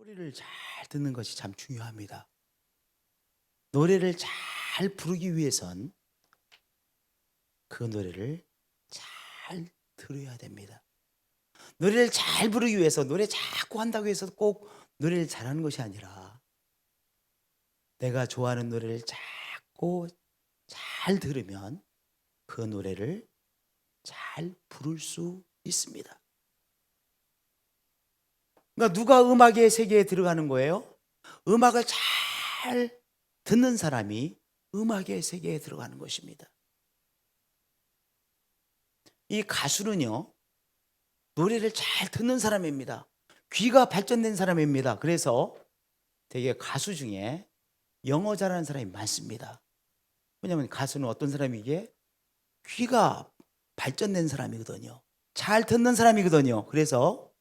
소리를 잘 듣는 것이 참 중요합니다. 노래를 잘 부르기 위해선 그 노래를 잘 들어야 됩니다. 노래를 잘 부르기 위해서 노래 자꾸 한다고 해서 꼭 노래를 잘하는 것이 아니라 내가 좋아하는 노래를 자꾸 잘 들으면 그 노래를 잘 부를 수 있습니다. 그러니까 누가 음악의 세계에 들어가는 거예요? 음악을 잘 듣는 사람이 음악의 세계에 들어가는 것입니다. 이 가수는요, 노래를 잘 듣는 사람입니다. 귀가 발전된 사람입니다. 그래서 되게 가수 중에 영어 잘하는 사람이 많습니다. 왜냐하면 가수는 어떤 사람이기에 귀가 발전된 사람이거든요. 잘 듣는 사람이거든요. 그래서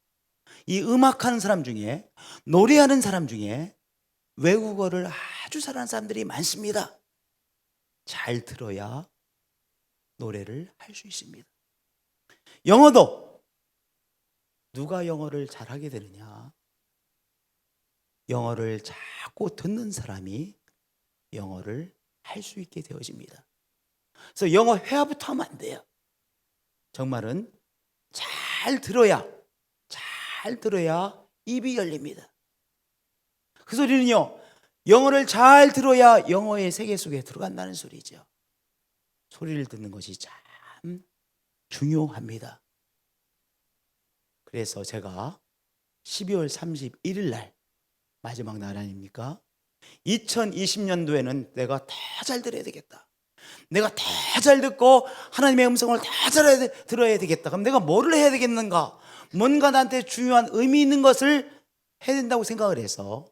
이 음악하는 사람 중에, 노래하는 사람 중에 외국어를 아주 잘하는 사람들이 많습니다. 잘 들어야 노래를 할 수 있습니다. 영어도 누가 영어를 잘하게 되느냐? 영어를 자꾸 듣는 사람이 영어를 할 수 있게 되어집니다. 그래서 영어 회화부터 하면 안 돼요. 정말은 잘 들어야 입이 열립니다. 그 소리는요, 영어를 잘 들어야 영어의 세계 속에 들어간다는 소리죠. 소리를 듣는 것이 참 중요합니다. 그래서 제가 12월 31일 날 마지막 날 아닙니까? 2020년도에는 내가 다 잘 들어야 되겠다. 내가 다 잘 듣고 하나님의 음성을 다 잘 들어야 되겠다. 그럼 내가 뭐를 해야 되겠는가? 뭔가 나한테 중요한 의미 있는 것을 해야 된다고 생각을 해서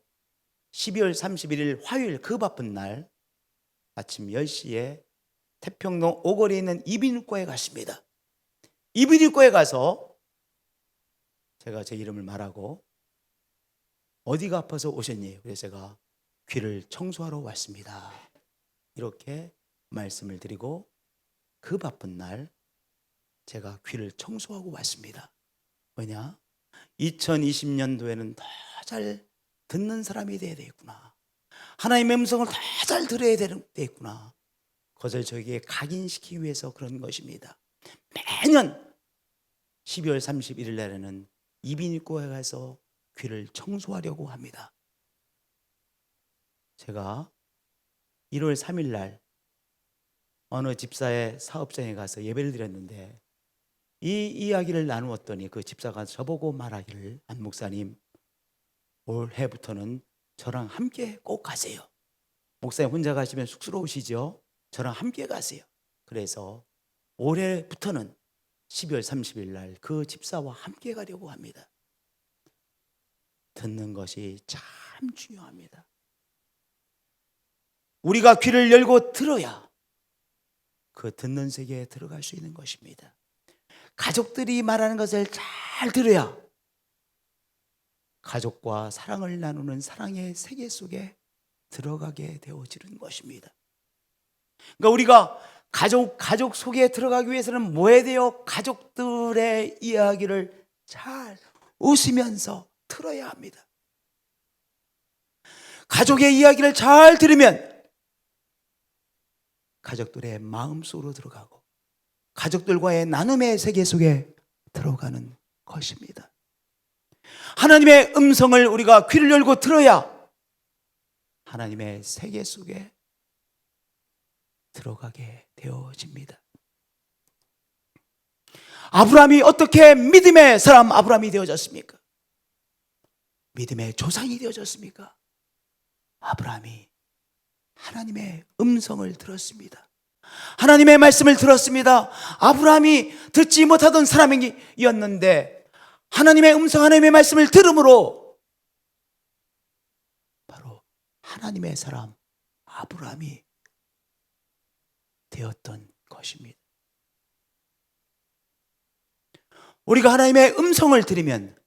12월 31일 화요일 그 바쁜 날 아침 10시에 태평로 오거리에 있는 이비인후과에 갔습니다. 이비인후과에 가서 제가 제 이름을 말하고 어디가 아파서 오셨니? 그래서 제가 귀를 청소하러 왔습니다. 이렇게 말씀을 드리고 그 바쁜 날 제가 귀를 청소하고 왔습니다. 왜냐? 2020년도에는 더 잘 듣는 사람이 돼야 되겠구나. 하나님의 음성을 더 잘 들어야 되겠구나. 그것을 저에게 각인시키기 위해서 그런 것입니다. 매년 12월 31일 날에는 이비인후과에 가서 귀를 청소하려고 합니다. 제가 1월 3일 날 어느 집사의 사업장에 가서 예배를 드렸는데 이 이야기를 나누었더니 그 집사가 저보고 말하기를, 안 목사님, 올해부터는 저랑 함께 꼭 가세요. 목사님 혼자 가시면 쑥스러우시죠? 저랑 함께 가세요. 그래서 올해부터는 12월 30일 날 그 집사와 함께 가려고 합니다. 듣는 것이 참 중요합니다. 우리가 귀를 열고 들어야 그 듣는 세계에 들어갈 수 있는 것입니다. 가족들이 말하는 것을 잘 들어야 가족과 사랑을 나누는 사랑의 세계 속에 들어가게 되어지는 것입니다. 그러니까 우리가 가족 속에 들어가기 위해서는 뭐 해야 돼요? 가족들의 이야기를 잘 웃으면서 들어야 합니다. 가족의 이야기를 잘 들으면 가족들의 마음속으로 들어가고 가족들과의 나눔의 세계 속에 들어가는 것입니다. 하나님의 음성을 우리가 귀를 열고 들어야 하나님의 세계 속에 들어가게 되어집니다. 아브라함이 어떻게 믿음의 사람 아브라함이 되어졌습니까? 믿음의 조상이 되어졌습니까? 아브라함이 하나님의 음성을 들었습니다. 하나님의 말씀을 들었습니다. 아브라함이 듣지 못하던 사람이었는데 하나님의 음성, 하나님의 말씀을 들음으로 바로 하나님의 사람 아브라함이 되었던 것입니다. 우리가 하나님의 음성을 들으면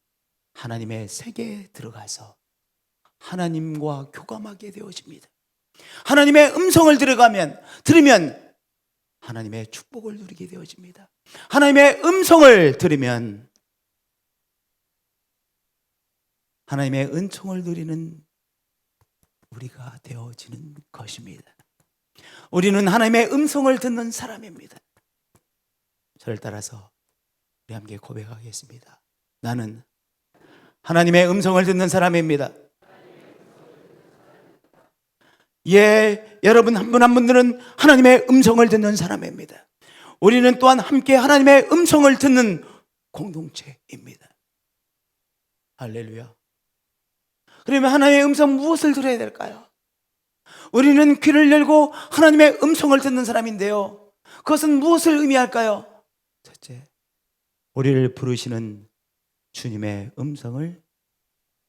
하나님의 세계에 들어가서 하나님과 교감하게 되어집니다. 하나님의 음성을 들으면 하나님의 축복을 누리게 되어집니다. 하나님의 음성을 들으면 하나님의 은총을 누리는 우리가 되어지는 것입니다. 우리는 하나님의 음성을 듣는 사람입니다. 저를 따라서 우리 함께 고백하겠습니다. 나는 하나님의 음성을 듣는 사람입니다. 예, 여러분 한 분 한 분들은 하나님의 음성을 듣는 사람입니다. 우리는 또한 함께 하나님의 음성을 듣는 공동체입니다. 할렐루야. 그러면 하나님의 음성 무엇을 들어야 될까요? 우리는 귀를 열고 하나님의 음성을 듣는 사람인데요, 그것은 무엇을 의미할까요? 첫째, 우리를 부르시는 주님의 음성을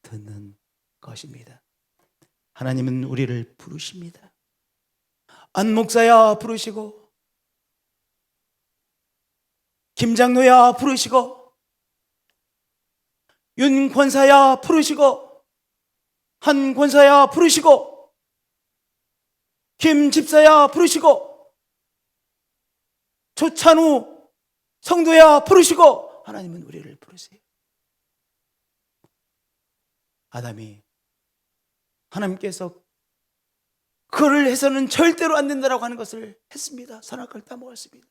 듣는 것입니다. 하나님은 우리를 부르십니다. 안 목사야 부르시고, 김 장로야 부르시고, 윤 권사야 부르시고, 한 권사야 부르시고, 김 집사야 부르시고, 조찬우 성도야 부르시고, 하나님은 우리를 부르세요. 아담이 하나님께서 그를 해서는 절대로 안 된다라고 하는 것을 했습니다. 선악과를 따먹었습니다.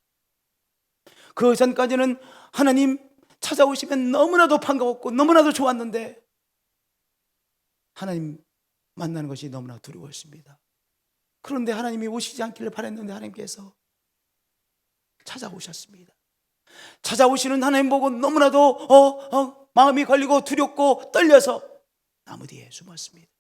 그 전까지는 하나님 찾아오시면 너무나도 반가웠고 너무나도 좋았는데, 하나님 만나는 것이 너무나 두려웠습니다. 그런데 하나님이 오시지 않기를 바랬는데 하나님께서 찾아오셨습니다. 찾아오시는 하나님 보고 너무나도 마음이 걸리고 두렵고 떨려서 나무 뒤에 숨었습니다.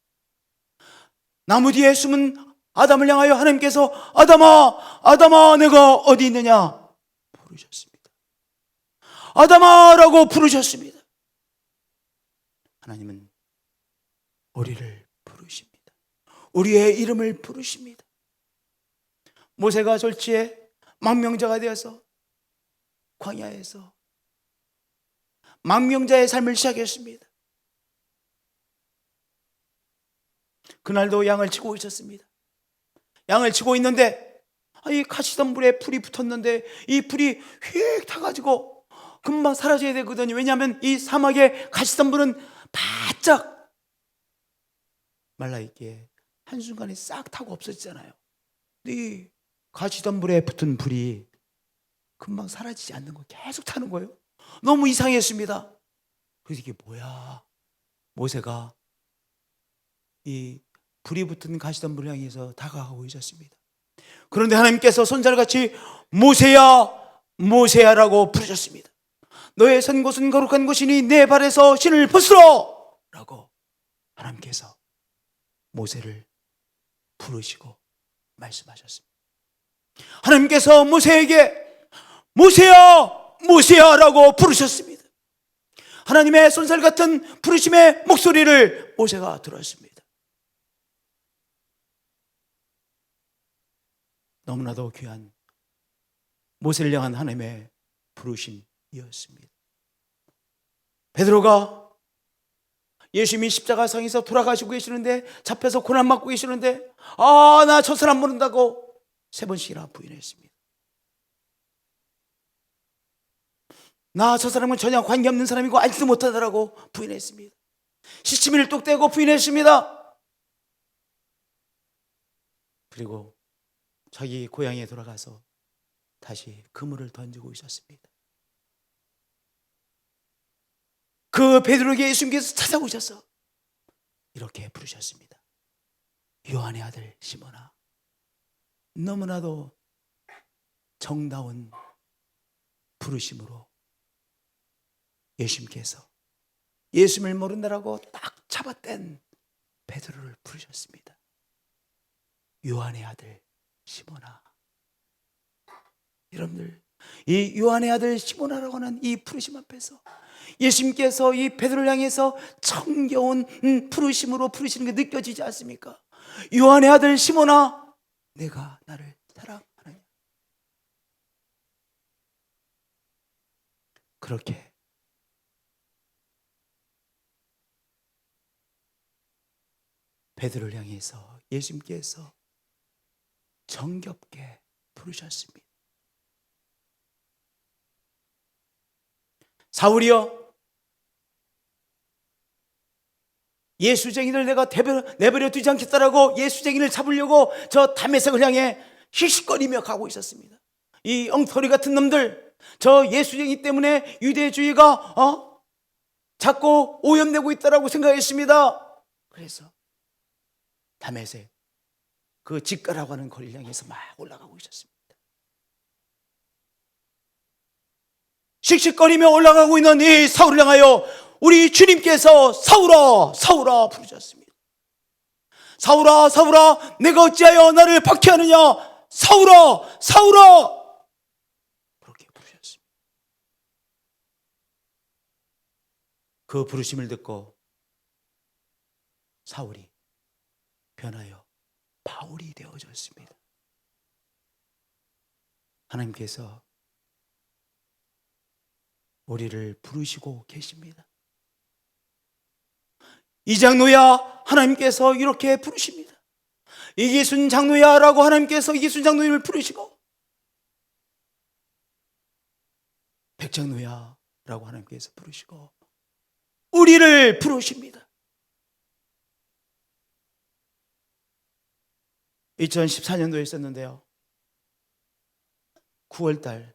나무 뒤에 숨은 아담을 향하여 하나님께서 아담아, 아담아, 내가 어디 있느냐 부르셨습니다. 아담아라고 부르셨습니다. 하나님은 우리를 부르십니다. 우리의 이름을 부르십니다. 모세가 졸지에 망명자가 되어서 광야에서 망명자의 삶을 시작했습니다. 그날도 양을 치고 있었습니다. 양을 치고 있는데 이 가시덤불에 불이 붙었는데 이 불이 휙 타가지고 금방 사라져야 되거든요. 왜냐하면 이 사막의 가시덤불은 바짝 말라있기에 한순간에 싹 타고 없어지잖아요. 근데 이 가시덤불에 붙은 불이 금방 사라지지 않는 거예요. 계속 타는 거예요. 너무 이상했습니다. 그래서 이게 뭐야? 모세가 이 불이 붙은 가시덤불을 향해서 다가가고 있었습니다. 그런데 하나님께서 손살같이 모세야, 모세야라고 부르셨습니다. 너의 선 곳은 거룩한 곳이니 내 발에서 신을 벗으라 라고 하나님께서 모세를 부르시고 말씀하셨습니다. 하나님께서 모세에게 모세야, 모세야 라고 부르셨습니다. 하나님의 손살 같은 부르심의 목소리를 모세가 들었습니다. 너무나도 귀한 모세를 향한 하나님의 부르심이었습니다. 베드로가 예수님이 십자가상에서 돌아가시고 계시는데, 잡혀서 고난받고 계시는데, 나 저 사람 모른다고 3번씩이나 부인했습니다. 나 저 사람은 전혀 관계없는 사람이고 알지도 못하더라고 부인했습니다. 시치미를 뚝 떼고 부인했습니다. 그리고 자기 고향에 돌아가서 다시 그물을 던지고 있었습니다. 그 베드로에게 예수님께서 찾아오셔서 이렇게 부르셨습니다. 요한의 아들 시몬아, 너무나도 정다운 부르심으로 예수님께서 예수님을 모른다라고 딱 잡아댄 베드로를 부르셨습니다. 요한의 아들 시몬아. 여러분들, 이 요한의 아들 시몬아라고 하는 이 부르심 앞에서 예수님께서 이 베드로를 향해서 정겨운 부르심으로 부르시는 게 느껴지지 않습니까? 요한의 아들 시몬아, 내가 나를 사랑하느냐. 그렇게 베드로를 향해서 예수님께서 정겹게 부르셨습니다. 사울이여, 예수쟁이를 내가 내버려 두지 않겠다라고 예수쟁이를 잡으려고 저 다메섹을 향해 씩씩거리며 가고 있었습니다. 이 엉터리 같은 놈들, 저 예수쟁이 때문에 유대주의가 자꾸 오염되고 있다라고 생각했습니다. 그래서 다메섹 그 직가라고 하는 거리를 향해서 막 올라가고 있었습니다. 씩씩거리며 올라가고 있는 이 사울을 향하여 우리 주님께서 사울아 사울아 부르셨습니다. 사울아 사울아 내가 어찌하여 나를 박해하느냐, 사울아 사울아, 그렇게 부르셨습니다. 그 부르심을 듣고 사울이 변하여 바울이 되어졌습니다. 하나님께서 우리를 부르시고 계십니다. 이 장로야, 하나님께서 이렇게 부르십니다. 이기순 장로야 라고 하나님께서 이기순 장로님을 부르시고, 백장로야 라고 하나님께서 부르시고 우리를 부르십니다. 2014년도에 있었는데요, 9월달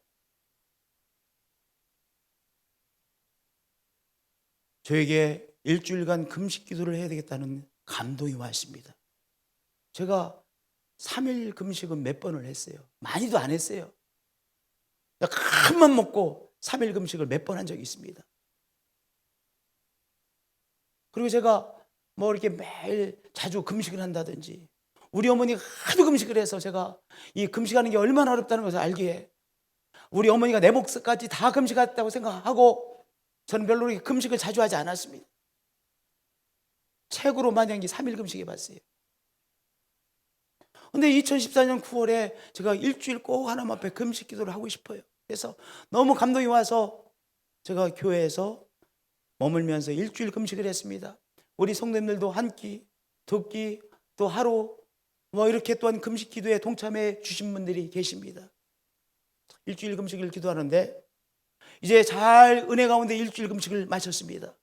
저에게 일주일간 금식 기도를 해야 되겠다는 감동이 왔습니다. 제가 3일 금식은 몇 번을 했어요. 많이도 안 했어요. 큰맘 먹고 3일 금식을 몇 번 한 적이 있습니다. 그리고 제가 뭐 이렇게 매일 자주 금식을 한다든지, 우리 어머니가 하도 금식을 해서 제가 이 금식하는 게 얼마나 어렵다는 것을 알기에 우리 어머니가 내 몫까지 다 금식했다고 생각하고 저는 별로 그렇게 금식을 자주 하지 않았습니다. 책으로 만약에 3일 금식 해봤어요. 근데 2014년 9월에 제가 일주일 꼭 하나님 앞에 금식 기도를 하고 싶어요. 그래서 너무 감동이 와서 제가 교회에서 머물면서 일주일 금식을 했습니다. 우리 성도님들도 한 끼, 두 끼, 또 하루 뭐 이렇게 또한 금식 기도에 동참해 주신 분들이 계십니다. 일주일 금식을 기도하는데 이제 잘 은혜 가운데 일주일 금식을 마쳤습니다.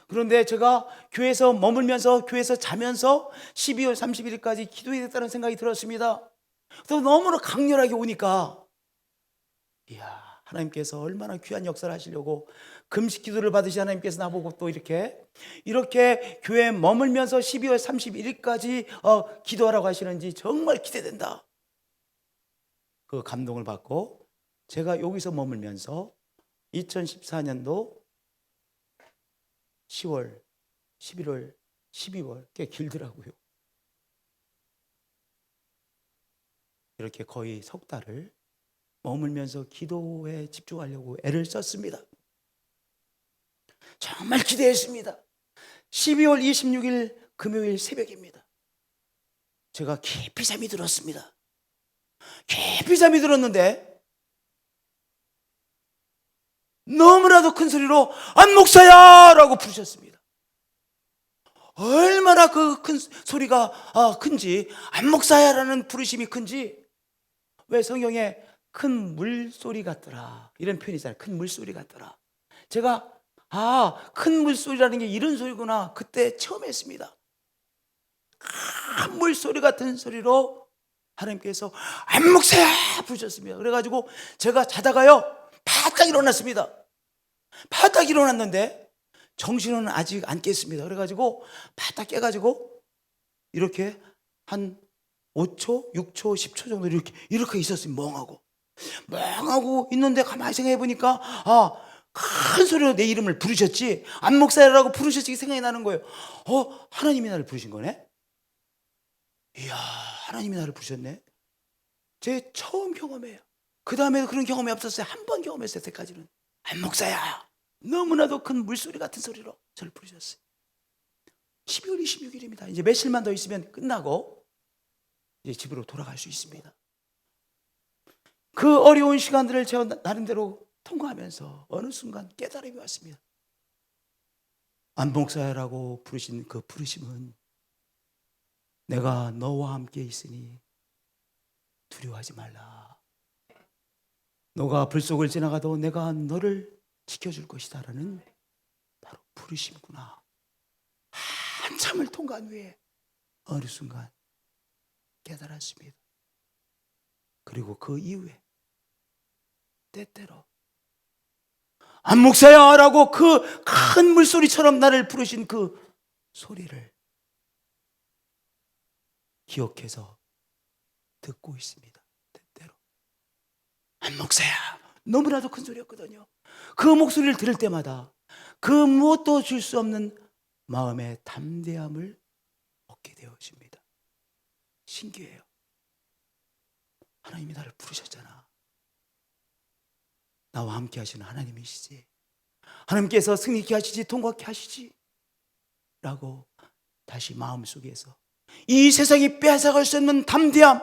그런데 제가 교회에서 머물면서, 교회에서 자면서 12월 31일까지 기도해야겠다는 생각이 들었습니다. 또 너무나 강렬하게 오니까, 이야, 하나님께서 얼마나 귀한 역사를 하시려고 금식 기도를 받으신 하나님께서 나보고 또 이렇게 교회에 머물면서 12월 31일까지 기도하라고 하시는지 정말 기대된다. 그 감동을 받고 제가 여기서 머물면서 2014년도 10월, 11월, 12월, 꽤 길더라고요. 이렇게 거의 석 달을 머물면서 기도에 집중하려고 애를 썼습니다. 정말 기대했습니다. 12월 26일 금요일 새벽입니다. 제가 깊이 잠이 들었습니다. 깊이 잠이 들었는데 너무나도 큰 소리로 안 목사야 라고 부르셨습니다. 얼마나 그 큰 소리가 큰지, 안 목사야 라는 부르심이 큰지, 왜 성경에 큰 물소리 같더라 이런 표현이 있잖아요. 큰 물소리 같더라. 제가 큰 물소리라는 게 이런 소리구나 그때 처음 했습니다. 큰 물소리 같은 소리로 하나님께서 안 목사야 부르셨습니다. 그래가지고 제가 자다가요 바짝 일어났습니다. 바짝 일어났는데 정신은 아직 안 깼습니다. 그래가지고 바짝 깨가지고 이렇게 한 5초, 6초, 10초 정도 이렇게 있었어요. 멍하고 있는데 가만히 생각해 보니까 큰 소리로 내 이름을 부르셨지, 안 목사라고 부르셨지 생각이 나는 거예요. 하나님이 나를 부르신 거네. 이야, 하나님이 나를 부르셨네. 제 처음 경험이에요. 그 다음에 그런 경험이 없었어요. 한 번 경험했어요. 때까지는 안 목사야, 너무나도 큰 물소리 같은 소리로 저를 부르셨어요. 12월 26일입니다. 이제 며칠만 더 있으면 끝나고 이제 집으로 돌아갈 수 있습니다. 그 어려운 시간들을 제가 나름대로 통과하면서 어느 순간 깨달음이 왔습니다. 안 목사야라고 부르신 그 부르심은 내가 너와 함께 있으니 두려워하지 말라. 너가 불 속을 지나가도 내가 너를 지켜줄 것이다 라는 바로 부르심이구나. 한참을 통과한 후에 어느 순간 깨달았습니다. 그리고 그 이후에 때때로 안 목사야 라고 그 큰 물소리처럼 나를 부르신 그 소리를 기억해서 듣고 있습니다. 때때로 안 목사야, 너무나도 큰 소리였거든요. 그 목소리를 들을 때마다 그 무엇도 줄 수 없는 마음의 담대함을 얻게 되어집니다. 신기해요. 하나님이 나를 부르셨잖아. 나와 함께 하시는 하나님이시지. 하나님께서 승리케 하시지, 통과케 하시지 라고 다시 마음속에서 이 세상이 빼앗아갈 수 없는 담대함,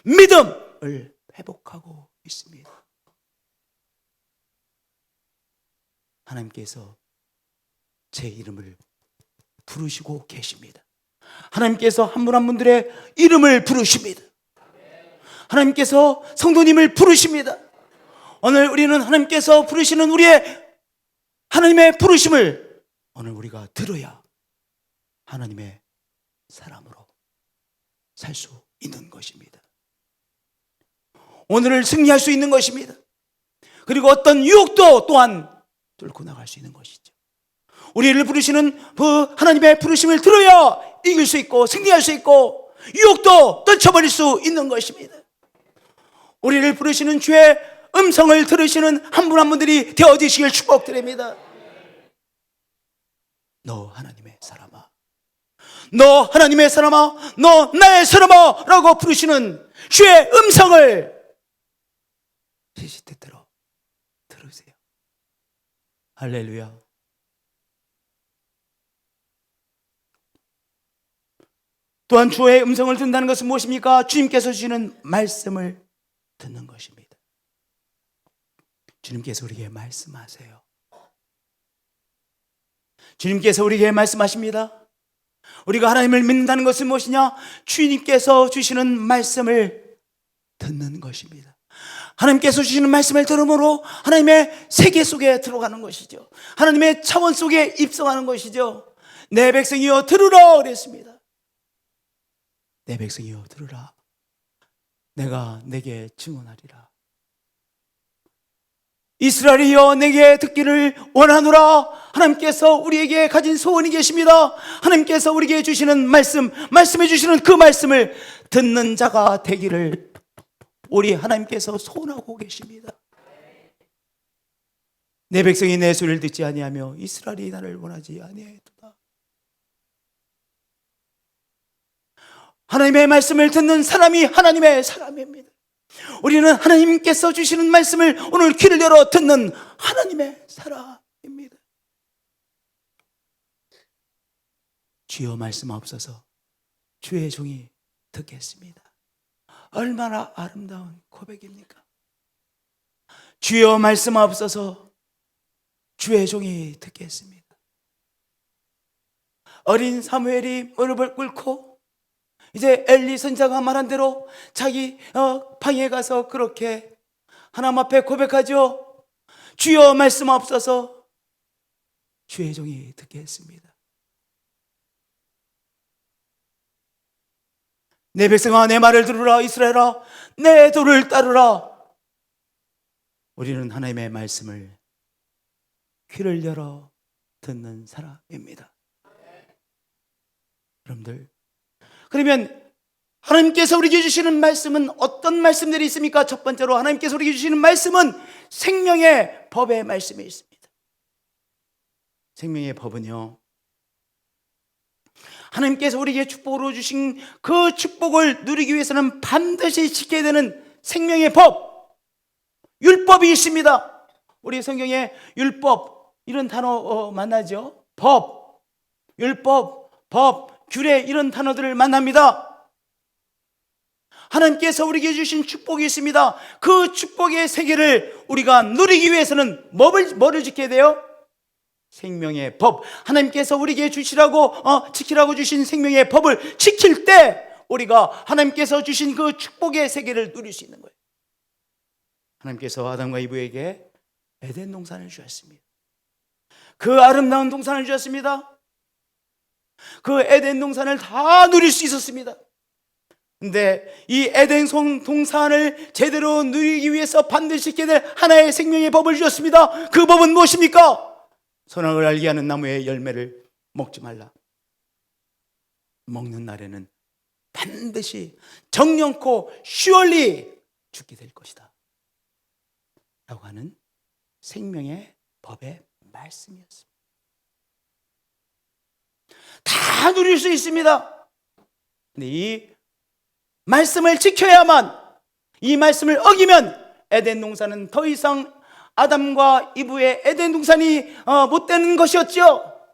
믿음을 회복하고 있습니다. 하나님께서 제 이름을 부르시고 계십니다. 하나님께서 한 분 한 분들의 이름을 부르십니다. 하나님께서 성도님을 부르십니다. 오늘 우리는 하나님께서 부르시는 우리의 하나님의 부르심을 오늘 우리가 들어야 하나님의 사람으로 살 수 있는 것입니다. 오늘을 승리할 수 있는 것입니다. 그리고 어떤 유혹도 또한 뚫고 나갈 수 있는 것이죠. 우리를 부르시는 그 하나님의 부르심을 들어야 이길 수 있고 승리할 수 있고 유혹도 떨쳐버릴 수 있는 것입니다. 우리를 부르시는 주의 음성을 들으시는 한 분 한 분들이 되어지시길 축복드립니다. 너 하나님의 사람아, 너 하나님의 사람아, 너 나의 사람아 라고 부르시는 주의 음성을 시시때때로 들으세요. 할렐루야. 또한 주의 음성을 듣는다는 것은 무엇입니까? 주님께서 주시는 말씀을 듣는 것입니다. 주님께서 우리에게 말씀하세요. 주님께서 우리에게 말씀하십니다. 우리가 하나님을 믿는다는 것은 무엇이냐? 주님께서 주시는 말씀을 듣는 것입니다. 하나님께서 주시는 말씀을 들음으로 하나님의 세계 속에 들어가는 것이죠. 하나님의 차원 속에 입성하는 것이죠. 내 백성이여 들으라 그랬습니다. 내 백성이여 들으라. 내가 내게 증언하리라. 이스라엘이여 내게 듣기를 원하노라. 하나님께서 우리에게 가진 소원이 계십니다. 하나님께서 우리에게 주시는 말씀해 주시는 그 말씀을 듣는 자가 되기를 우리 하나님께서 소원하고 계십니다. 내 백성이 내 소리를 듣지 아니하며 이스라엘이 나를 원하지 아니하였도다. 하나님의 말씀을 듣는 사람이 하나님의 사람입니다. 우리는 하나님께서 주시는 말씀을 오늘 귀를 열어 듣는 하나님의 사람입니다. 주여 말씀하옵소서. 주의 종이 듣겠습니다. 얼마나 아름다운 고백입니까? 주여 말씀하옵소서. 주의 종이 듣겠습니다. 어린 사무엘이 무릎을 꿇고 이제 엘리 선지자가 말한 대로 자기 방에 가서 그렇게 하나님 앞에 고백하죠. 주여 말씀하옵소서. 주의 종이 듣겠습니다. 내 백성아 내 말을 들으라. 이스라엘아 내 도를 따르라. 우리는 하나님의 말씀을 귀를 열어 듣는 사람입니다. 여러분들, 그러면 하나님께서 우리에게 주시는 말씀은 어떤 말씀들이 있습니까? 첫 번째로 하나님께서 우리에게 주시는 말씀은 생명의 법의 말씀이 있습니다. 생명의 법은요, 하나님께서 우리에게 축복으로 주신 그 축복을 누리기 위해서는 반드시 지켜야 되는 생명의 법, 율법이 있습니다. 우리 성경에 율법 이런 단어 만나죠. 법, 율법, 법, 규례 이런 단어들을 만납니다. 하나님께서 우리에게 주신 축복이 있습니다. 그 축복의 세계를 우리가 누리기 위해서는 뭐를 지켜야 돼요? 생명의 법. 하나님께서 우리에게 지키라고 주신 생명의 법을 지킬 때 우리가 하나님께서 주신 그 축복의 세계를 누릴 수 있는 거예요. 하나님께서 아담과 이브에게 에덴 동산을 주셨습니다. 그 아름다운 동산을 주셨습니다. 그 에덴 동산을 다 누릴 수 있었습니다. 근데 이 에덴 동산을 제대로 누리기 위해서 반드시 지켜야 될 하나의 생명의 법을 주셨습니다. 그 법은 무엇입니까? 선악을 알게 하는 나무의 열매를 먹지 말라. 먹는 날에는 반드시 정령코 surely 죽게 될 것이다 라고 하는 생명의 법의 말씀이었습니다. 다 누릴 수 있습니다. 근데 이 말씀을 지켜야만, 이 말씀을 어기면 에덴 동산은 더 이상 아담과 이브의 에덴 동산이 못 되는 것이었죠.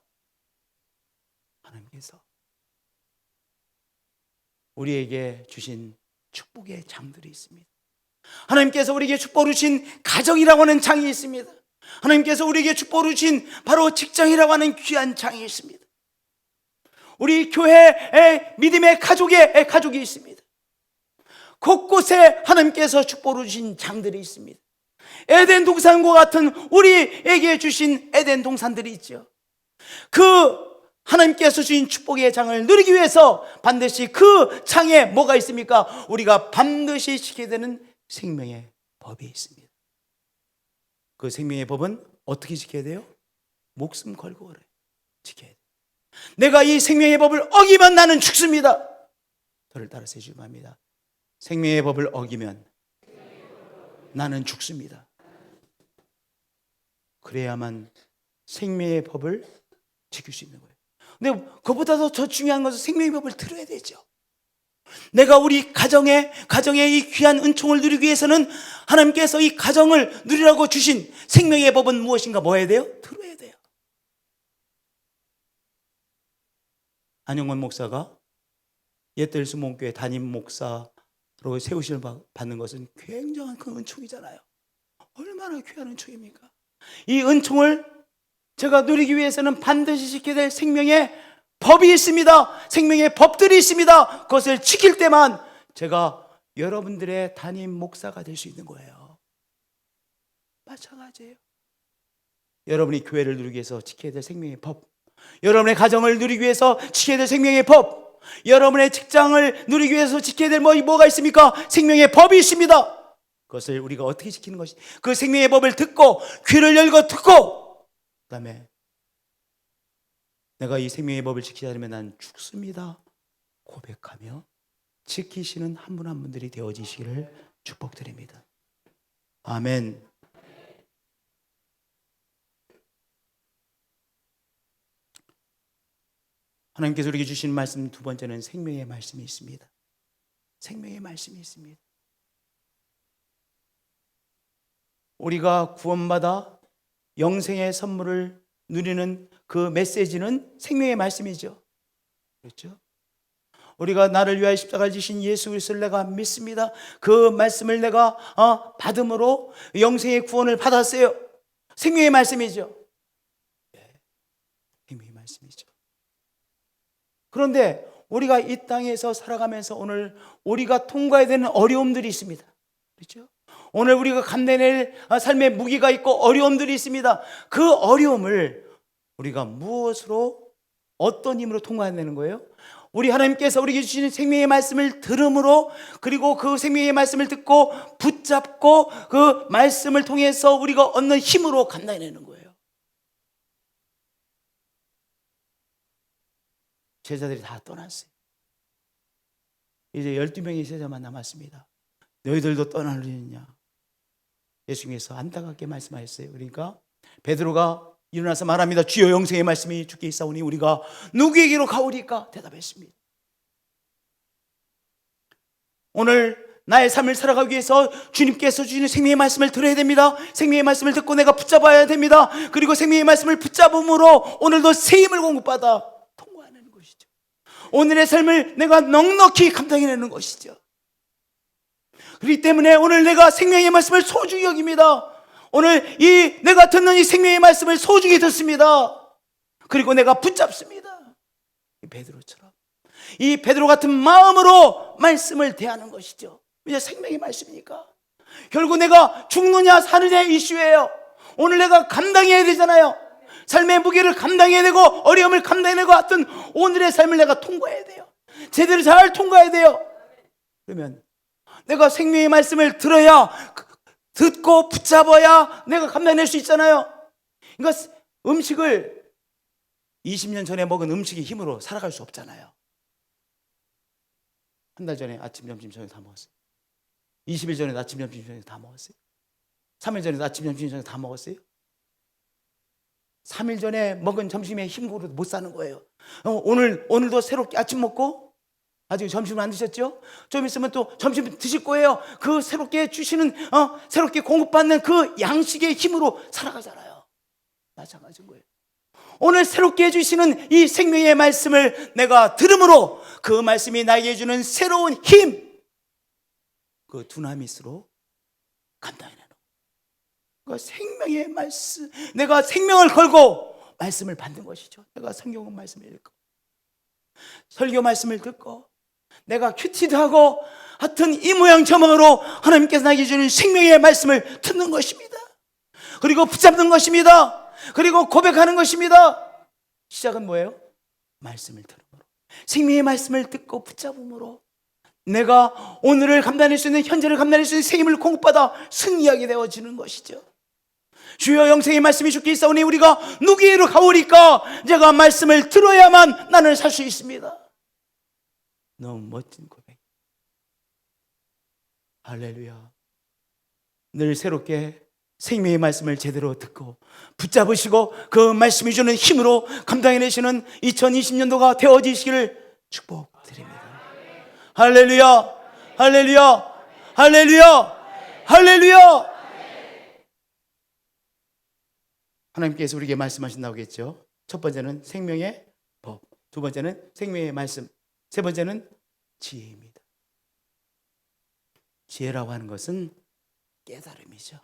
하나님께서 우리에게 주신 축복의 장들이 있습니다. 하나님께서 우리에게 축복을 주신 가정이라고 하는 장이 있습니다. 하나님께서 우리에게 축복을 주신 바로 직장이라고 하는 귀한 장이 있습니다. 우리 교회의 믿음의 가족이 있습니다. 곳곳에 하나님께서 축복을 주신 장들이 있습니다. 에덴 동산과 같은 우리에게 주신 에덴 동산들이 있죠. 그 하나님께서 주신 축복의 장을 누리기 위해서 반드시 그 장에 뭐가 있습니까? 우리가 반드시 지켜야 되는 생명의 법이 있습니다. 그 생명의 법은 어떻게 지켜야 돼요? 목숨 걸고 지켜야 돼요. 내가 이 생명의 법을 어기면 나는 죽습니다. 저를 따라서 해주시기 바랍니다. 생명의 법을 어기면 나는 죽습니다. 그래야만 생명의 법을 지킬 수 있는 거예요. 근데 그보다도 더 중요한 것은 생명의 법을 들어야 되죠. 내가 우리 가정의 이 귀한 은총을 누리기 위해서는 하나님께서 이 가정을 누리라고 주신 생명의 법은 무엇인가? 뭐 해야 돼요? 들어야 돼요. 안영원 목사가 옛들 수목교회 담임 목사로 세우심을 받는 것은 굉장한 큰 은총이잖아요. 얼마나 귀한 은총입니까? 이 은총을 제가 누리기 위해서는 반드시 지켜야 될 생명의 법이 있습니다. 생명의 법들이 있습니다. 그것을 지킬 때만 제가 여러분들의 담임 목사가 될 수 있는 거예요. 마찬가지예요. 여러분이 교회를 누리기 위해서 지켜야 될 생명의 법, 여러분의 가정을 누리기 위해서 지켜야 될 생명의 법, 여러분의 직장을 누리기 위해서 지켜야 될 뭐가 있습니까? 생명의 법이 있습니다. 그것을 우리가 어떻게 지키는 것이, 그 생명의 법을 듣고 귀를 열고 듣고, 그 다음에 내가 이 생명의 법을 지키지 않으면 난 죽습니다 고백하며 지키시는 한 분 한 분들이 되어지시기를 축복드립니다. 아멘. 하나님께서 우리에게 주신 말씀 두 번째는 생명의 말씀이 있습니다. 생명의 말씀이 있습니다. 우리가 구원받아 영생의 선물을 누리는 그 메시지는 생명의 말씀이죠. 그렇죠? 우리가 나를 위하여 십자가를 지신 예수 그리스도를 내가 믿습니다. 그 말씀을 내가 받음으로 영생의 구원을 받았어요. 생명의 말씀이죠. 생명의 말씀이죠. 그런데 우리가 이 땅에서 살아가면서 오늘 우리가 통과해야 되는 어려움들이 있습니다. 그렇죠? 오늘 우리가 감내낼 삶의 무게가 있고 어려움들이 있습니다. 그 어려움을 우리가 무엇으로, 어떤 힘으로 통과해내는 거예요? 우리 하나님께서 우리에게 주시는 생명의 말씀을 들음으로, 그리고 그 생명의 말씀을 듣고 붙잡고 그 말씀을 통해서 우리가 얻는 힘으로 감당해내는 거예요. 제자들이 다 떠났어요. 이제 12명의 제자만 남았습니다. 너희들도 떠나느냐? 예수님께서 안타깝게 말씀하셨어요. 그러니까 베드로가 일어나서 말합니다. 주여, 영생의 말씀이 주께 있사오니 우리가 누구에게로 가오리까? 대답했습니다. 오늘 나의 삶을 살아가기 위해서 주님께서 주시는 생명의 말씀을 들어야 됩니다. 생명의 말씀을 듣고 내가 붙잡아야 됩니다. 그리고 생명의 말씀을 붙잡음으로 오늘도 새 힘을 공급받아 통과하는 것이죠. 오늘의 삶을 내가 넉넉히 감당해내는 것이죠. 그렇기 때문에 오늘 내가 생명의 말씀을 소중히 여깁니다. 오늘 내가 듣는 이 생명의 말씀을 소중히 듣습니다. 그리고 내가 붙잡습니다. 이 베드로처럼, 이 베드로 같은 마음으로 말씀을 대하는 것이죠. 이제 생명의 말씀이니까. 결국 내가 죽느냐 사느냐의 이슈예요. 오늘 내가 감당해야 되잖아요. 삶의 무게를 감당해야 되고 어려움을 감당해내고 어떤 오늘의 삶을 내가 통과해야 돼요. 제대로 잘 통과해야 돼요. 그러면 내가 생명의 말씀을 들어야, 듣고 붙잡아야 내가 감당해낼 수 있잖아요. 그러니까 음식을 20년 전에 먹은 음식의 힘으로 살아갈 수 없잖아요. 한 달 전에 아침, 점심, 저녁 다 먹었어요. 20일 전에 아침, 점심, 저녁 다 먹었어요. 3일 전에 아침, 점심, 저녁 다 먹었어요. 3일 전에 먹은 점심의 힘으로 못 사는 거예요. 오늘도 새롭게 아침 먹고, 아직 점심을 안 드셨죠? 좀 있으면 또 점심 드실 거예요. 그 새롭게 주시는, 새롭게 공급받는 그 양식의 힘으로 살아가잖아요. 마찬가지인 거예요. 오늘 새롭게 해주시는 이 생명의 말씀을 내가 들음으로 그 말씀이 나에게 주는 새로운 힘, 그 두나미스로 감당해내는 그 생명의 말씀, 내가 생명을 걸고 말씀을 받는 것이죠. 내가 성경 말씀을 읽고 설교 말씀을 듣고 내가 큐티드하고 하여튼 이 모양 저 모양으로 하나님께서 나에게 주는 생명의 말씀을 듣는 것입니다. 그리고 붙잡는 것입니다. 그리고 고백하는 것입니다. 시작은 뭐예요? 말씀을 들음으로, 생명의 말씀을 듣고 붙잡음으로 내가 오늘을 감당할 수 있는, 현재를 감당할 수 있는 새 힘을 공급받아 승리하게 되어지는 것이죠. 주여, 영생의 말씀이 주께 있사오니 우리가 누구에게로 가오리까? 제가 말씀을 들어야만 나는 살 수 있습니다. 너무 멋진 고백. 할렐루야. 늘 새롭게 생명의 말씀을 제대로 듣고 붙잡으시고 그 말씀이 주는 힘으로 감당해내시는 2020년도가 되어지시기를 축복드립니다. 할렐루야, 할렐루야, 할렐루야, 할렐루야. 하나님께서 우리에게 말씀하신다고 했죠. 첫 번째는 생명의 법, 두 번째는 생명의 말씀, 세 번째는 지혜입니다. 지혜라고 하는 것은 깨달음이죠.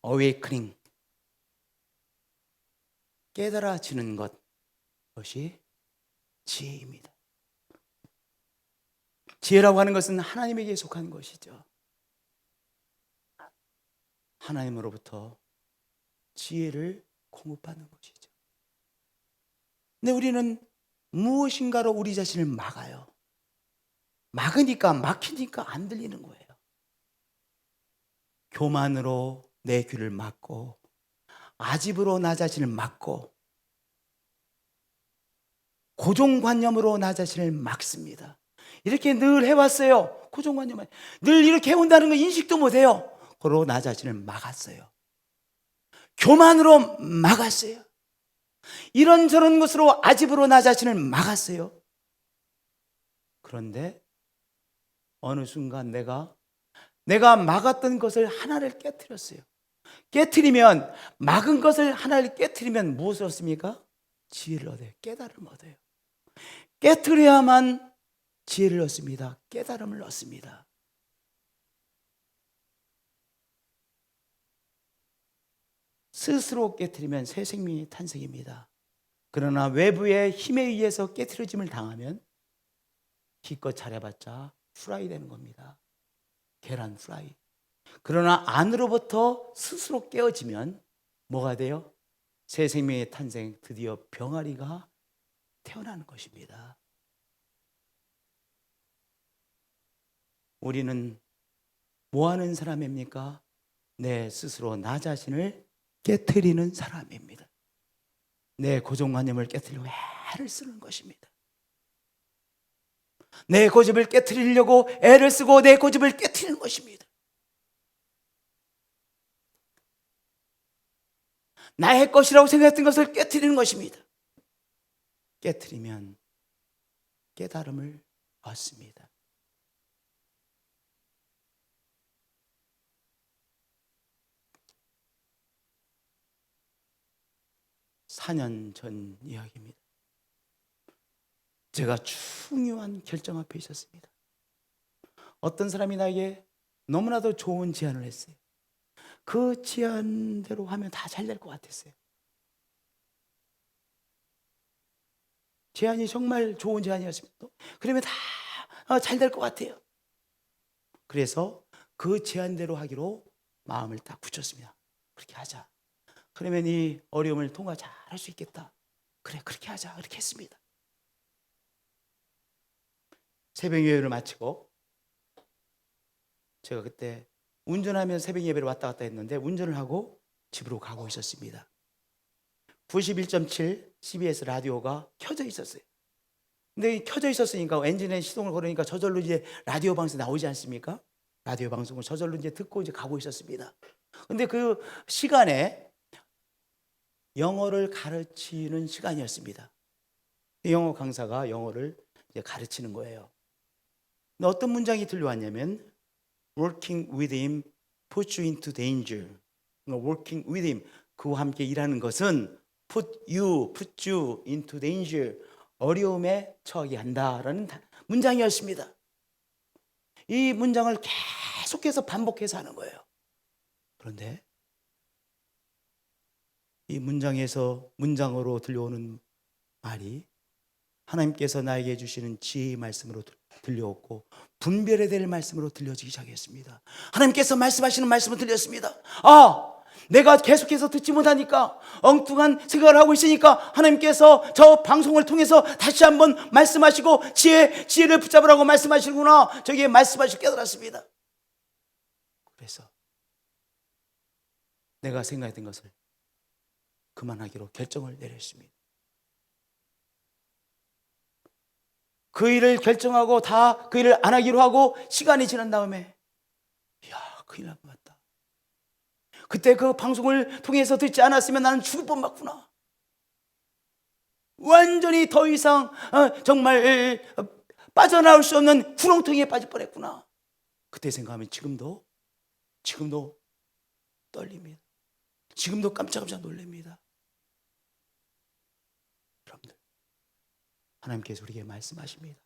awakening, 깨달아지는 것, 그것이 지혜입니다. 지혜라고 하는 것은 하나님에게 속한 것이죠. 하나님으로부터 지혜를 공급하는 것이죠. 근데 우리는 무엇인가로 우리 자신을 막아요. 막히니까 안 들리는 거예요. 교만으로 내 귀를 막고, 아집으로 나 자신을 막고, 고정관념으로 나 자신을 막습니다. 이렇게 늘 해왔어요. 고정관념은 늘 이렇게 해온다는 거 인식도 못해요. 그러고 나 자신을 막았어요. 교만으로 막았어요. 이런저런 것으로 아집으로 나 자신을 막았어요. 그런데 어느 순간 내가 막았던 것을 하나를 깨트렸어요. 깨트리면, 막은 것을 하나를 깨트리면 무엇을 얻습니까? 지혜를 얻어요. 깨달음을 얻어요. 깨트려야만 지혜를 얻습니다. 깨달음을 얻습니다. 스스로 깨트리면 새 생명이 탄생입니다. 그러나 외부의 힘에 의해서 깨트려짐을 당하면 기껏 잘해봤자 후라이 되는 겁니다. 계란 후라이. 그러나 안으로부터 스스로 깨어지면 뭐가 돼요? 새 생명의 탄생, 드디어 병아리가 태어나는 것입니다. 우리는 뭐 하는 사람입니까? 내 스스로 나 자신을 깨트리는 사람입니다. 내 고정관념을 깨트리려고 애를 쓰는 것입니다. 내 고집을 깨트리려고 애를 쓰고 내 고집을 깨트리는 것입니다. 나의 것이라고 생각했던 것을 깨트리는 것입니다. 깨트리면 깨달음을 얻습니다. (4년) 전 이야기입니다. 제가 중요한 결정 앞에 있었습니다. 어떤 사람이 나에게 너무나도 좋은 제안을 했어요. 그 제안대로 하면 다 잘 될 것 같았어요. 제안이 정말 좋은 제안이었습니다. 그러면 다 잘 될 것 같아요. 그래서 그 제안대로 하기로 마음을 딱 굳혔습니다. 그렇게 하자. 그러면 이 어려움을 통과 잘 할 수 있겠다. 그래, 그렇게 하자. 그렇게 했습니다. 새벽 예배를 마치고 제가 그때 운전하면서 새벽 예배를 왔다 갔다 했는데 운전을 하고 집으로 가고 있었습니다. 91.7 CBS 라디오가 켜져 있었어요. 근데 켜져 있었으니까 엔진에 시동을 걸으니까 저절로 이제 라디오 방송 나오지 않습니까? 라디오 방송을 저절로 이제 듣고 이제 가고 있었습니다. 근데 그 시간에 영어를 가르치는 시간이었습니다. 영어 강사가 영어를 이제 가르치는 거예요. 근데 어떤 문장이 들려왔냐면 Working with him puts you into danger. Working with him, 그와 함께 일하는 것은 put you into danger, 어려움에 처하게 한다라는 문장이었습니다. 이 문장을 계속해서 반복해서 하는 거예요. 그런데 이 문장으로 들려오는 말이 하나님께서 나에게 주시는 지혜의 말씀으로 들려왔고 분별해야 될 말씀으로 들려지기 시작했습니다. 하나님께서 말씀하시는 말씀을 들렸습니다. 내가 계속해서 듣지 못하니까 엉뚱한 생각을 하고 있으니까 하나님께서 저 방송을 통해서 다시 한번 말씀하시고 지혜를 붙잡으라고 말씀하시는구나. 저기에 말씀하시고 깨달았습니다. 그래서 내가 생각했던 것을 그만하기로 결정을 내렸습니다. 그 일을 결정하고 다 그 일을 안 하기로 하고 시간이 지난 다음에 큰일 날 것 같다. 그때 그 방송을 통해서 듣지 않았으면 나는 죽을 뻔맞구나. 완전히 더 이상 정말 빠져나올 수 없는 구렁텅이에 빠질 뻔했구나. 그때 생각하면 지금도 떨립니다. 지금도 깜짝깜짝 놀랍니다. 여러분들, 하나님께서 우리에게 말씀하십니다.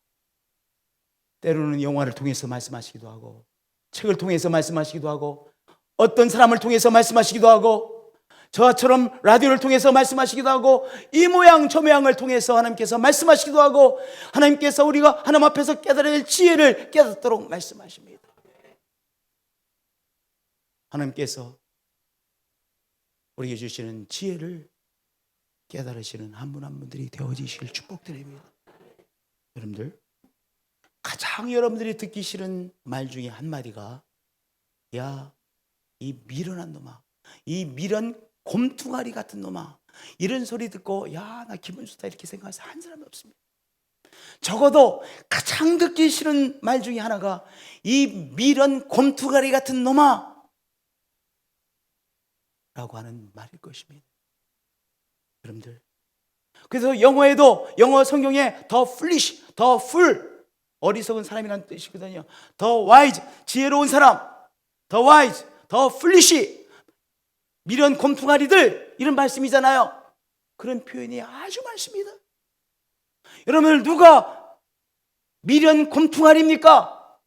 때로는 영화를 통해서 말씀하시기도 하고 책을 통해서 말씀하시기도 하고 어떤 사람을 통해서 말씀하시기도 하고 저처럼 라디오를 통해서 말씀하시기도 하고 이 모양 저 모양을 통해서 하나님께서 말씀하시기도 하고 하나님께서 우리가 하나님 앞에서 깨달아야 될 지혜를 깨닫도록 말씀하십니다. 하나님께서 우리에게 주시는 지혜를 깨달으시는 한 분 한 분들이 되어지시길 축복드립니다. 여러분들, 가장 여러분들이 듣기 싫은 말 중에 한마디가 야, 이 미련한 놈아, 이 미련 곰퉁아리 같은 놈아, 이런 소리 듣고 야, 나 기분 좋다 이렇게 생각해서 한 사람이 없습니다. 적어도 가장 듣기 싫은 말 중에 하나가 이 미련 곰퉁아리 같은 놈아 라고 하는 말일 것입니다. 여러분들, 그래서 영어 성경에 the foolish, the fool, 어리석은 사람이라는 뜻이거든요. the wise, 지혜로운 사람, the wise, the foolish, 미련 곰퉁아리들, 이런 말씀이잖아요. 그런 표현이 아주 많습니다. 여러분들, 누가 미련 곰퉁아리입니까?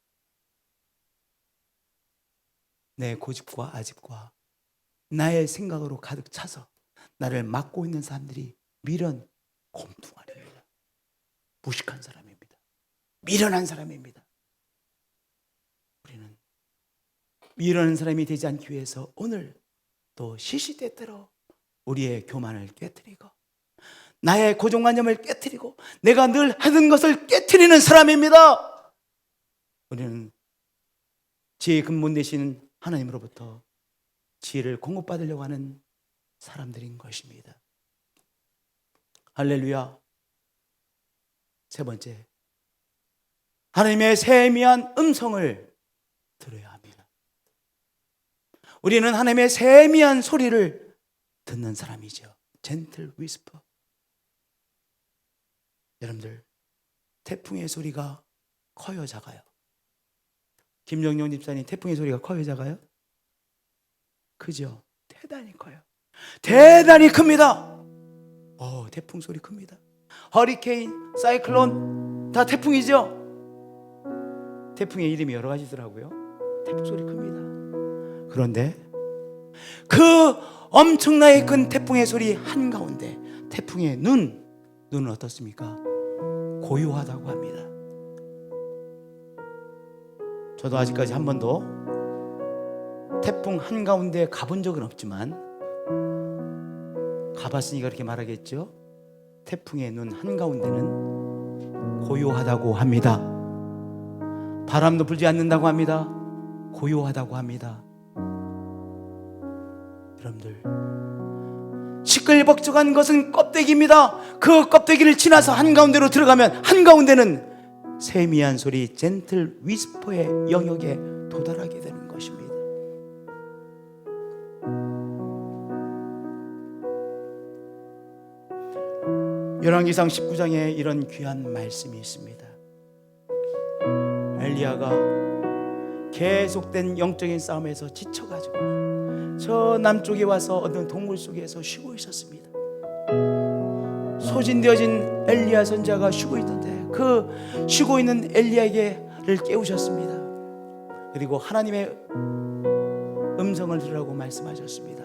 내 고집과 아집과 나의 생각으로 가득 차서 나를 막고 있는 사람들이 미련 곰퉁아리입니다. 무식한 사람입니다. 미련한 사람입니다. 우리는 미련한 사람이 되지 않기 위해서 오늘 또 시시때때로 우리의 교만을 깨트리고 나의 고정관념을 깨트리고 내가 늘 하던 것을 깨트리는 사람입니다. 우리는 지혜의 근본 되시는 하나님으로부터 지혜를 공급받으려고 하는 사람들인 것입니다. 할렐루야. 세 번째, 하나님의 세미한 음성을 들어야 합니다. 우리는 하나님의 세미한 소리를 듣는 사람이죠. 젠틀 위스퍼. 여러분들, 태풍의 소리가 커요, 작아요? 김정용 집사님, 태풍의 소리가 커요, 작아요? 크죠? 대단히 커요. 대단히 큽니다. 태풍 소리 큽니다. 허리케인, 사이클론 다 태풍이죠? 태풍의 이름이 여러 가지더라고요. 태풍 소리 큽니다. 그런데 그 엄청나게 큰 태풍의 소리 한가운데 태풍의 눈은 어떻습니까? 고요하다고 합니다. 저도 아직까지 한 번도 태풍 한가운데 가본 적은 없지만 가봤으니까 그렇게 말하겠죠. 태풍의 눈 한가운데는 고요하다고 합니다. 바람도 불지 않는다고 합니다. 고요하다고 합니다. 여러분들, 시끌벅적한 것은 껍데기입니다. 그 껍데기를 지나서 한가운데로 들어가면 한가운데는 세미한 소리, 젠틀 위스퍼의 영역에 도달하게 되는 것입니다. 열왕기상 19장에 이런 귀한 말씀이 있습니다. 엘리야가 계속된 영적인 싸움에서 지쳐가지고 저 남쪽에 와서 어떤 동굴 속에서 쉬고 있었습니다. 소진되어진 엘리야 선지자가 쉬고 있던데 그 쉬고 있는 엘리야를 깨우셨습니다. 그리고 하나님의 음성을 들으라고 말씀하셨습니다.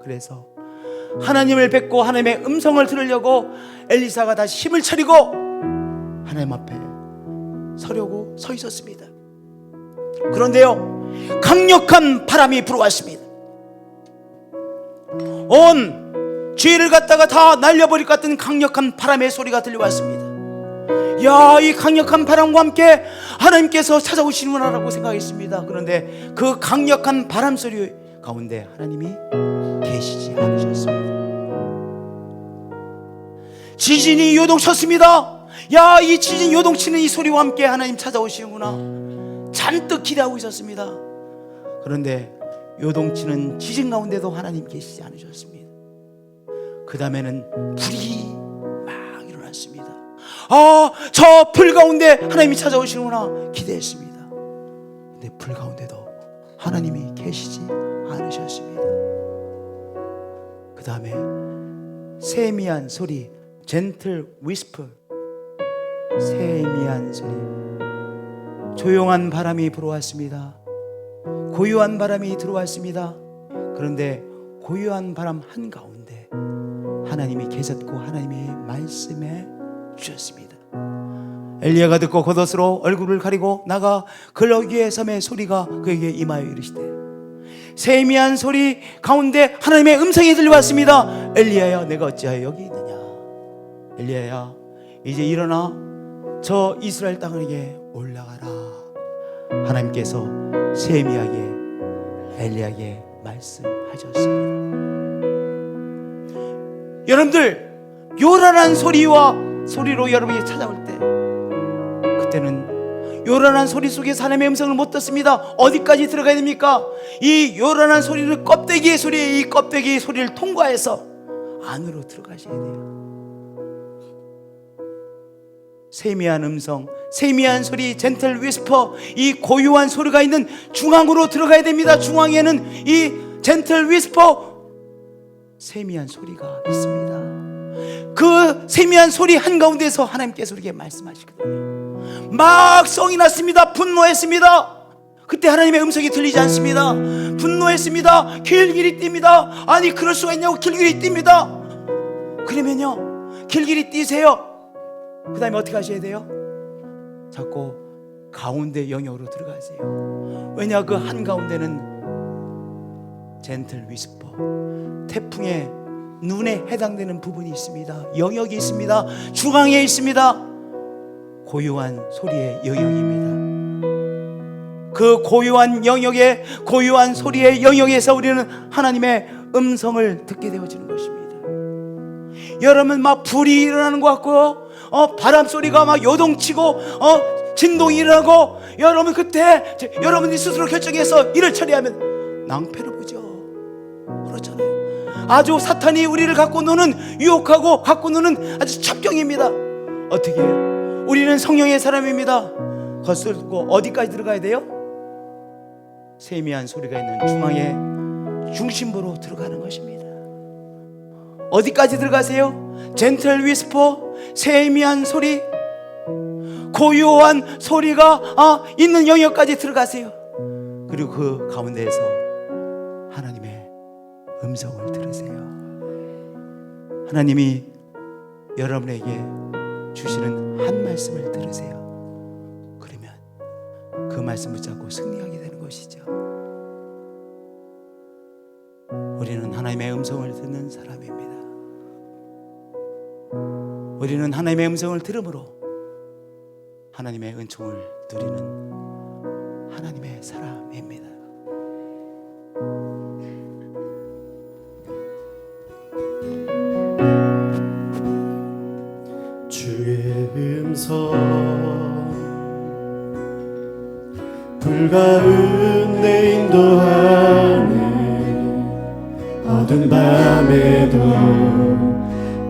그래서 하나님을 뵙고 하나님의 음성을 들으려고 엘리사가 다시 힘을 차리고 하나님 앞에 서려고 서 있었습니다. 그런데요, 강력한 바람이 불어왔습니다. 온 죄를 갖다가 다 날려버릴 것 같은 강력한 바람의 소리가 들려왔습니다. 야, 이 강력한 바람과 함께 하나님께서 찾아오시는구나라고 생각했습니다. 그런데 그 강력한 바람 소리 가운데 하나님이 계시지 않으셨습니다. 지진이 요동쳤습니다. 야, 이 지진 요동치는 이 소리와 함께 하나님 찾아오시는구나 잔뜩 기대하고 있었습니다. 그런데 요동치는 지진 가운데도 하나님 계시지 않으셨습니다. 그 다음에는 불이 막 일어났습니다. 아, 저 불 가운데 하나님이 찾아오시는구나 기대했습니다. 근데 불 가운데도 하나님이 계시지 않으셨습니다. 그 다음에 세미한 소리, 젠틀 위스퍼, 세미한 소리, 조용한 바람이 불어왔습니다. 고요한 바람이 들어왔습니다. 그런데 고요한 바람 한가운데 하나님이 계셨고 하나님이 말씀해 주셨습니다. 엘리야가 듣고 겉옷으로 얼굴을 가리고 나가 걸어기에 섬의 소리가 그에게 임하여 이르시되 세미한 소리 가운데 하나님의 음성이 들려왔습니다. 엘리야야, 내가 어찌하여 여기 있느냐? 엘리야야, 이제 일어나 저 이스라엘 땅에게 올라가라. 하나님께서 세미하게 엘리야에게 말씀하셨습니다. 여러분들, 요란한 소리로 여러분이 찾아올 때, 그때는 요란한 소리 속에서 하나님의 음성을 못 듣습니다. 어디까지 들어가야 됩니까? 이 요란한 소리는 껍데기의 소리에 이 껍데기의 소리를 통과해서 안으로 들어가셔야 돼요. 세미한 음성, 세미한 소리, 젠틀 위스퍼, 이 고요한 소리가 있는 중앙으로 들어가야 됩니다. 중앙에는 이 젠틀 위스퍼, 세미한 소리가 있습니다. 그 세미한 소리 한가운데서 하나님께서 우리에게 말씀하시거든요. 막 성이 났습니다. 분노했습니다. 그때 하나님의 음성이 들리지 않습니다. 분노했습니다. 길길이 뜁니다. 아니, 그럴 수가 있냐고 길길이 뜁니다. 그러면요, 길길이 뛰세요. 그 다음에 어떻게 하셔야 돼요? 자꾸 가운데 영역으로 들어가세요. 왜냐, 그 한가운데는 젠틀 위스퍼, 태풍의 눈에 해당되는 부분이 있습니다. 영역이 있습니다. 중앙에 있습니다. 고요한 소리의 영역입니다. 그 고요한 영역에, 고요한 소리의 영역에서 우리는 하나님의 음성을 듣게 되어지는 것입니다. 여러분, 막 불이 일어나는 것 같고 바람 소리가 막 요동치고 진동이 일어나고, 여러분 그때 여러분이 스스로 결정해서 일을 처리하면 낭패를 보죠. 그렇잖아요. 아주 사탄이 우리를 갖고 노는, 유혹하고 갖고 노는 아주 첩경입니다. 어떻게 해요? 우리는 성령의 사람입니다. 거슬고 어디까지 들어가야 돼요? 세미한 소리가 있는 중앙의 중심부로 들어가는 것입니다. 어디까지 들어가세요? 젠틀 위스퍼, 세미한 소리, 고요한 소리가 있는 영역까지 들어가세요. 그리고 그 가운데에서 하나님의 음성을 들으세요. 하나님이 여러분에게 주시는 한 말씀을 들으세요. 그러면 그 말씀 붙잡고 승리하게 되는 것이죠. 우리는 하나님의 음성을 듣는 사람입니다. 우리는 하나님의 음성을 들음으로 하나님의 은총을 누리는 하나님의 사람입니다. 주의 음성 불가운 내 인도하네. 어두운 밤에도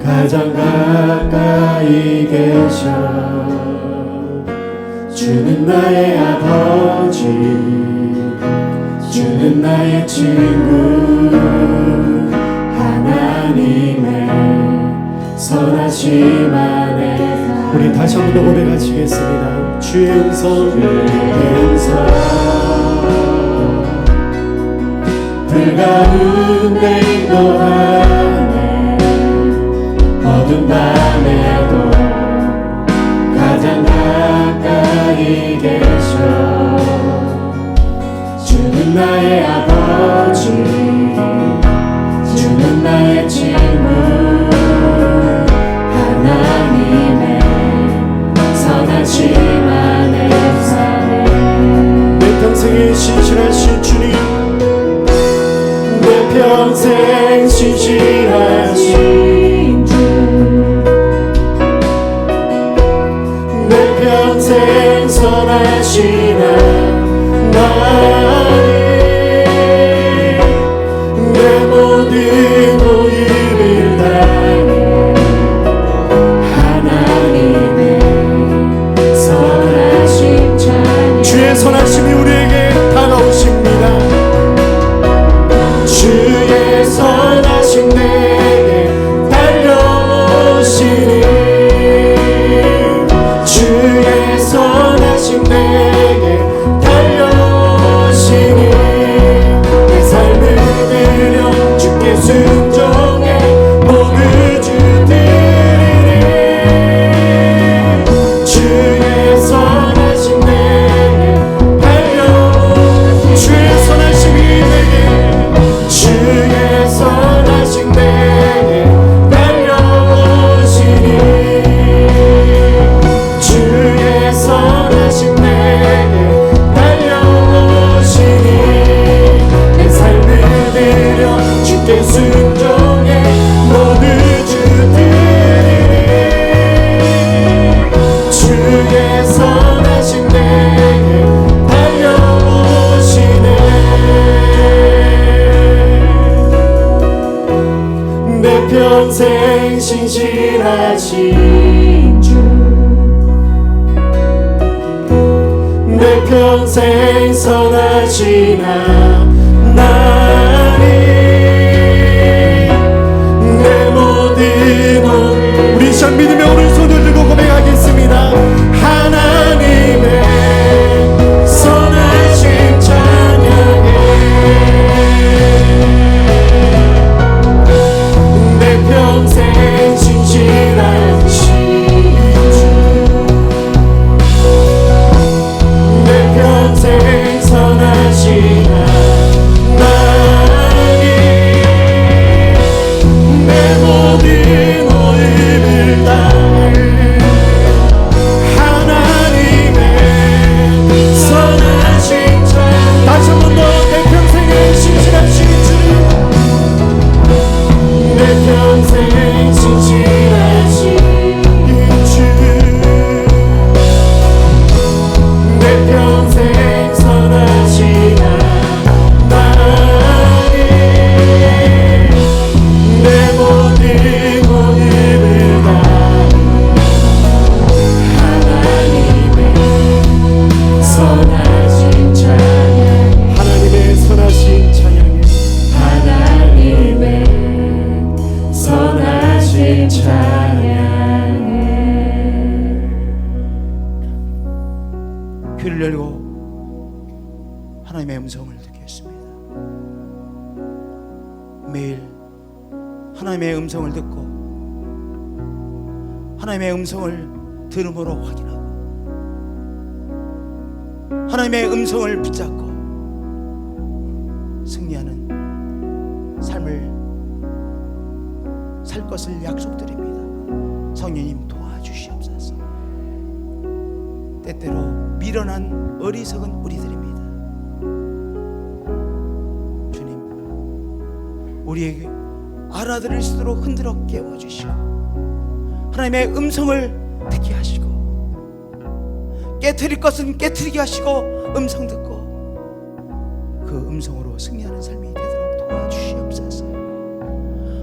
가장 가까이 계셔. 주는 나의 아버지, 주는 나의 친구, 하나님의 선하심 안에. 우리 다시 한 번 더 고백하시겠습니다. 주의 음성, 불가운 내 인도하네. 어두운 밤에도 가장 가까이 계셔. 주는 나의 아버지, 주는 나의 친구, 하나님의 선하심 안에 사네. 내 평생에 신실하신 주님, 내 평생 신실하신 주, 내 평생 선하신 하나님, 내 모든 모임을 다해 하나님의 선하심 찬양. 주의 선하심이 우리에게 다가오십니다. 주의 선하심 내게 달려오시니, 주의 선하심 내게 달려오시니, 내 삶을 드려 주께 순종해 모두 주 드리리. 주의 선하심 내게 달려오시니, 주의 선하심이 내게, 주의 선하심 내게 달려오시니, 주의 선하심 내게 달려오시니, 내 삶을 드려 주께 순종해 모두 주 드리리. 주의 선하심 내게 달려오시네. 내 평생 신실하신 주, 내 평생 선하신 하나님, 내 모든 온. 우리 시작 믿으며 오른손을 들고 고백하겠습니다. 하나님의 선하심 찬양해. 내 평생 신실하신 주, 내 평생 선하신 하나님, 내 모든 모임을 다해 하나님의 선하신 찬양. 다시 한 번 더 내 평생에 신실하신 주, 내 평생 신실하신 주, 내 평생 선하신 하나님, 내 모든 모임을 다해 하나님의 선하신 찬양. 하나님의 선하신 찬양에, 하나님의 선하신 찬양에. 귀를 열고 하나님의 음성을 듣겠습니다. 매일 하나님의 음성을 듣고 하나님의 음성을 들음으로 확인하고 하나님의 음성을 붙잡고 승리하는 삶을 살 것을 약속드립니다. 성령님 도와주시옵소서. 때때로 미련한 어리석은 우리들입니다. 주님, 우리에게 알아들을 수 있도록 흔들어 깨워주시고 하나님의 음성을 듣게 하시고 깨트릴 것은 깨트리게 하시고 음성 듣고 그 음성으로 승리하는 삶이 되도록 도와주시옵소서.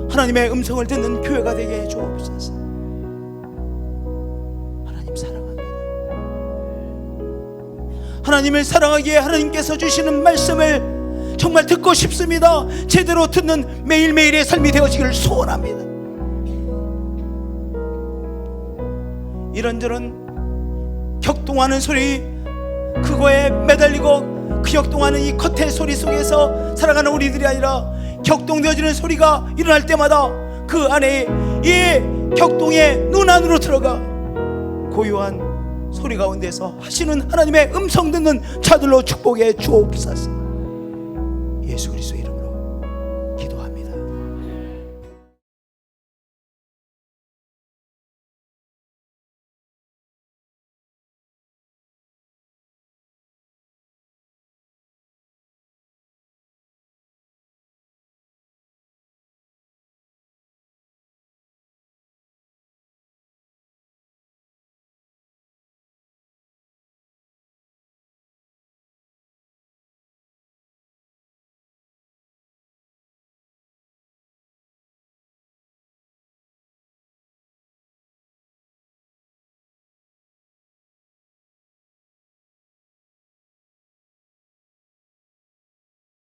하나님의 음성을 듣는 교회가 되게 해주옵소서. 하나님 사랑합니다. 하나님을 사랑하기에 하나님께서 주시는 말씀을 정말 듣고 싶습니다. 제대로 듣는 매일매일의 삶이 되어지기를 소원합니다. 이런저런 격동하는 소리, 그거에 매달리고 그 격동하는 이 겉의 소리 속에서 살아가는 우리들이 아니라 격동되어지는 소리가 일어날 때마다 그 안에 이 격동의 눈 안으로 들어가 고요한 소리 가운데서 하시는 하나님의 음성 듣는 자들로 축복해 주옵소서. 예수 그리스도의 이름